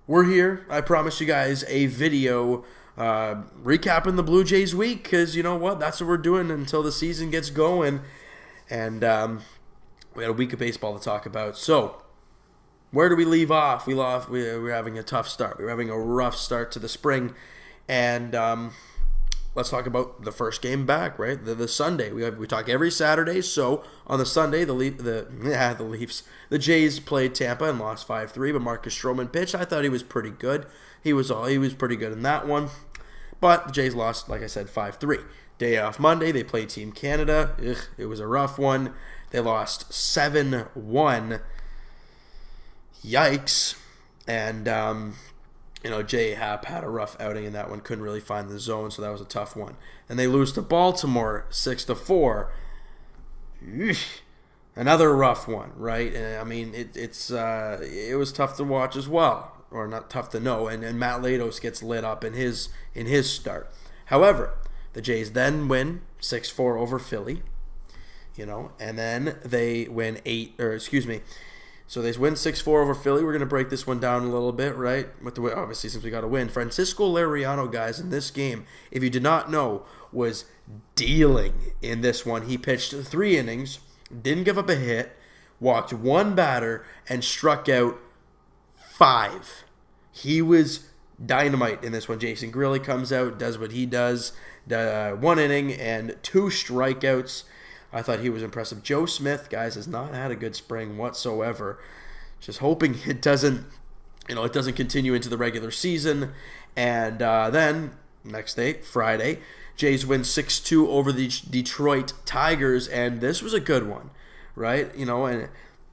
We're here. I promised you guys a video recapping the Blue Jays week because you know what? That's what we're doing until the season gets going. And we had a week of baseball to talk about. So, where do we leave off? We're having a tough start. We're having a rough start to the spring. And let's talk about the first game back, right? The Sunday. We talk every Saturday. So on the Sunday, the Jays played Tampa and lost 5-3. But Marcus Stroman pitched. I thought he was pretty good. He was pretty good in that one. But the Jays lost, like I said, 5-3. Day off Monday, they played Team Canada. It was a rough one. They lost 7-1. Yikes. And Jay Happ had a rough outing in that one. Couldn't really find the zone, so that was a tough one. And they lose to Baltimore 6-4. Another rough one, right? And I mean, it was tough to watch as well, or not tough to know. And Matt Latos gets lit up in his start. However, the Jays then win 6-4 over Philly, and then they win So they win 6-4 over Philly. We're going to break this one down a little bit, right? Obviously, since we got to win. Francisco Liriano, guys, in this game, if you did not know, was dealing in this one. He pitched 3 innings, didn't give up a hit, walked 1 batter, and struck out 5. He was dynamite in this one. Jason Grilli comes out, does what he does. 1 inning and 2 strikeouts. I thought he was impressive. Joe Smith, guys, has not had a good spring whatsoever. Just hoping it doesn't continue into the regular season. And then, next day, Friday, Jays win 6-2 over the Detroit Tigers, and this was a good one, right?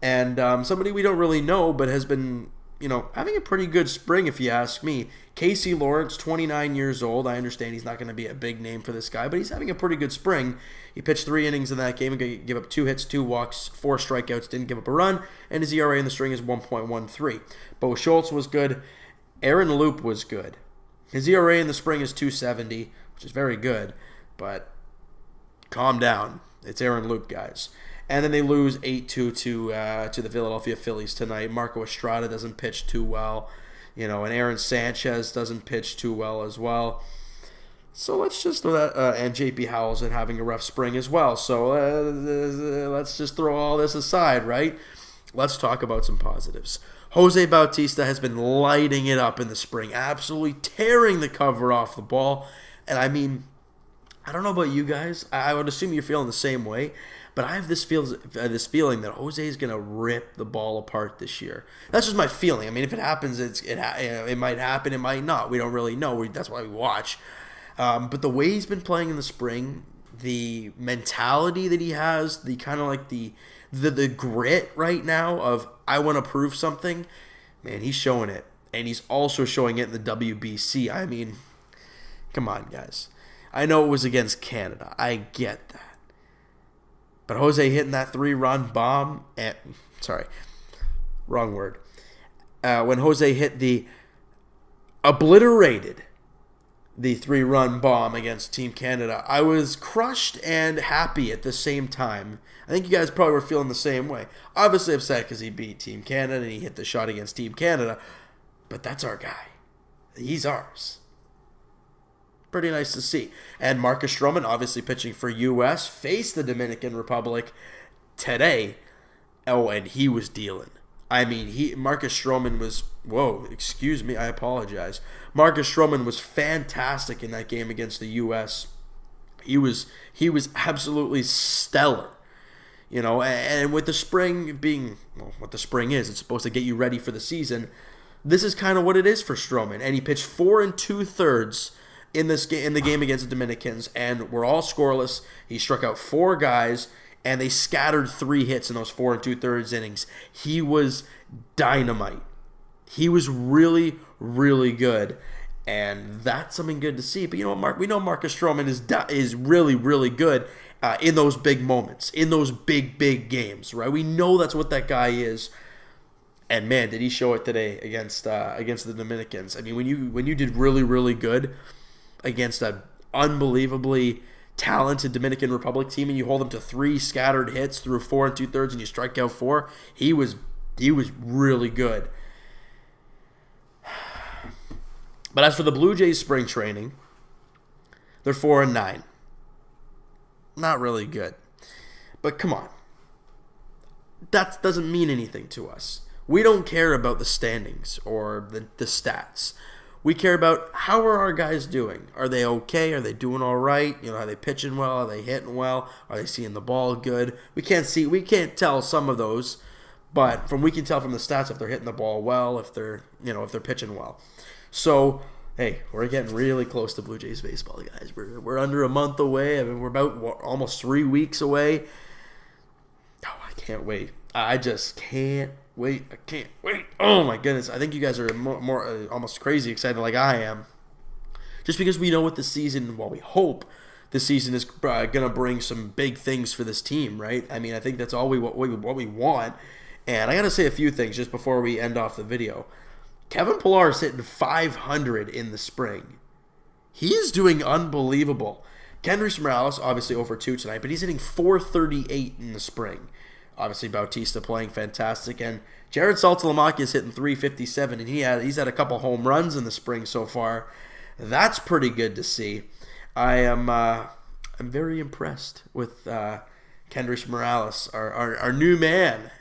And somebody we don't really know, but has been, having a pretty good spring, if you ask me. Casey Lawrence, 29 years old. I understand he's not going to be a big name for this guy, but he's having a pretty good spring. He pitched 3 innings in that game and gave up 2 hits, 2 walks, 4 strikeouts, didn't give up a run, and his ERA in the string is 1.13. Bo Schultz was good. Aaron Loup was good. His ERA in the spring is 2.70, which is very good, but calm down. It's Aaron Loup, guys. And then they lose 8-2 to the Philadelphia Phillies tonight. Marco Estrada doesn't pitch too well, and Aaron Sanchez doesn't pitch too well as well. So let's just throw that, and JP Howell's been having a rough spring as well. So let's just throw all this aside, right? Let's talk about some positives. Jose Bautista has been lighting it up in the spring, absolutely tearing the cover off the ball. And I mean, I don't know about you guys. I would assume you're feeling the same way. But I have this feeling that Jose is going to rip the ball apart this year. That's just my feeling. I mean, if it happens, it might happen. It might not. We don't really know. That's why we watch. But the way he's been playing in the spring, the mentality that he has, the kind of like the grit right now of I want to prove something, man, he's showing it. And he's also showing it in the WBC. I mean, come on, guys. I know it was against Canada. I get that. But Jose hitting that 3-run bomb, wrong word. When Jose hit obliterated the 3-run bomb against Team Canada, I was crushed and happy at the same time. I think you guys probably were feeling the same way. Obviously upset because he beat Team Canada and he hit the shot against Team Canada, but that's our guy. He's ours. Pretty nice to see. And Marcus Stroman, obviously pitching for U.S., faced the Dominican Republic today. Oh, and he was dealing. I mean, Marcus Stroman was... Whoa, excuse me, I apologize. Marcus Stroman was fantastic in that game against the U.S. He was absolutely stellar. And with the spring being... Well, what the spring is, it's supposed to get you ready for the season. This is kind of what it is for Stroman. And he pitched 4 2/3 in the game against the Dominicans, and we're all scoreless. He struck out 4 guys, and they scattered 3 hits in those 4 2/3 innings. He was dynamite. He was really, really good, and that's something good to see. But you know what, Mark? We know Marcus Stroman is really, really good in those big moments, in those big games, right? We know that's what that guy is. And man, did he show it today against the Dominicans? I mean, when you did really, really good against an unbelievably talented Dominican Republic team, and you hold them to 3 scattered hits through 4 2/3, and you strike out 4. He was really good. But as for the Blue Jays spring training, they're 4-9. Not really good. But come on. That doesn't mean anything to us. We don't care about the standings or the stats. We care about how are our guys doing. Are they okay? Are they doing all right? Are they pitching well? Are they hitting well? Are they seeing the ball good? We can't tell some of those, but we can tell from the stats if they're hitting the ball well, if they're pitching well. So, hey, we're getting really close to Blue Jays baseball, guys. We're under a month away. I mean, we're about almost 3 weeks away. Oh, I can't wait. I just can't wait. I can't wait. Oh, my goodness. I think you guys are more almost crazy excited like I am. Just because we know what the season, we hope the season is going to bring some big things for this team, right? I mean, I think that's all what we want. And I got to say a few things just before we end off the video. Kevin Pillar is hitting 500 in the spring. He's doing unbelievable. Kendrys Morales, obviously over 2 tonight, but he's hitting 438 in the spring. Obviously, Bautista playing fantastic, and Jared Saltalamacchia is hitting 357, and he's had a couple home runs in the spring so far. That's pretty good to see. I'm very impressed with Kendrys Morales, our new man,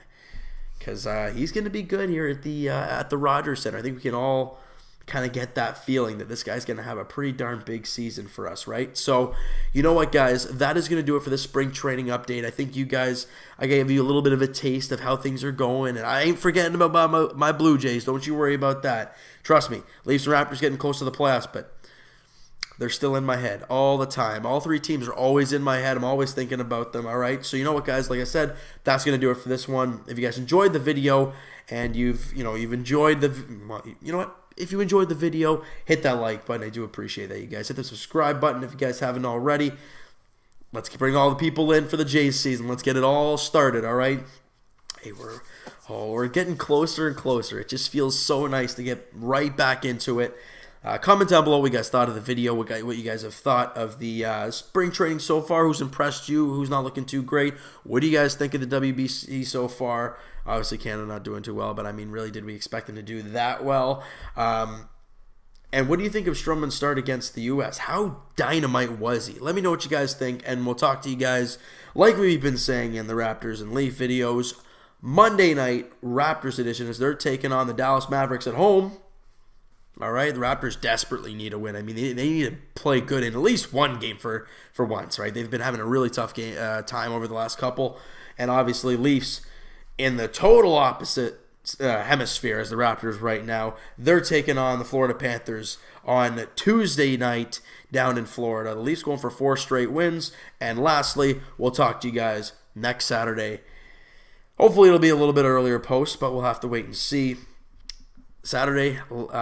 because he's going to be good here at the Rogers Center. I think we can all kind of get that feeling that this guy's going to have a pretty darn big season for us, right? So, you know what, guys? That is going to do it for the spring training update. I think I gave you a little bit of a taste of how things are going, and I ain't forgetting about my Blue Jays. Don't you worry about that. Trust me, Leafs and Raptors getting close to the playoffs, but they're still in my head all the time. All 3 teams are always in my head. I'm always thinking about them, all right? So you know what, guys? Like I said, that's going to do it for this one. If you guys enjoyed the video and you've enjoyed if you enjoyed the video, hit that like button. I do appreciate that, you guys. Hit the subscribe button if you guys haven't already. Let's bring all the people in for the Jays season. Let's get it all started, all right? Hey, we're getting closer and closer. It just feels so nice to get right back into it. Comment down below what you guys thought of the video, what you guys have thought of the spring training so far, who's impressed you, who's not looking too great. What do you guys think of the WBC so far? Obviously, Canada not doing too well, but I mean, really, did we expect them to do that well? And what do you think of Stroman's start against the U.S.? How dynamite was he? Let me know what you guys think, and we'll talk to you guys, like we've been saying in the Raptors and Leaf videos, Monday night, Raptors edition, as they're taking on the Dallas Mavericks at home. All right, the Raptors desperately need a win. I mean, they need to play good in at least one game for once, right? They've been having a really tough time over the last couple, and obviously Leafs in the total opposite hemisphere as the Raptors right now. They're taking on the Florida Panthers on Tuesday night down in Florida. The Leafs going for 4 straight wins, and lastly, we'll talk to you guys next Saturday. Hopefully, it'll be a little bit earlier post, but we'll have to wait and see. Saturday,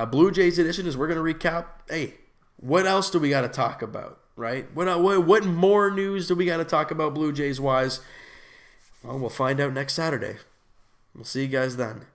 Blue Jays edition is we're going to recap, hey, what else do we got to talk about, right? What more news do we got to talk about Blue Jays-wise? Well, we'll find out next Saturday. We'll see you guys then.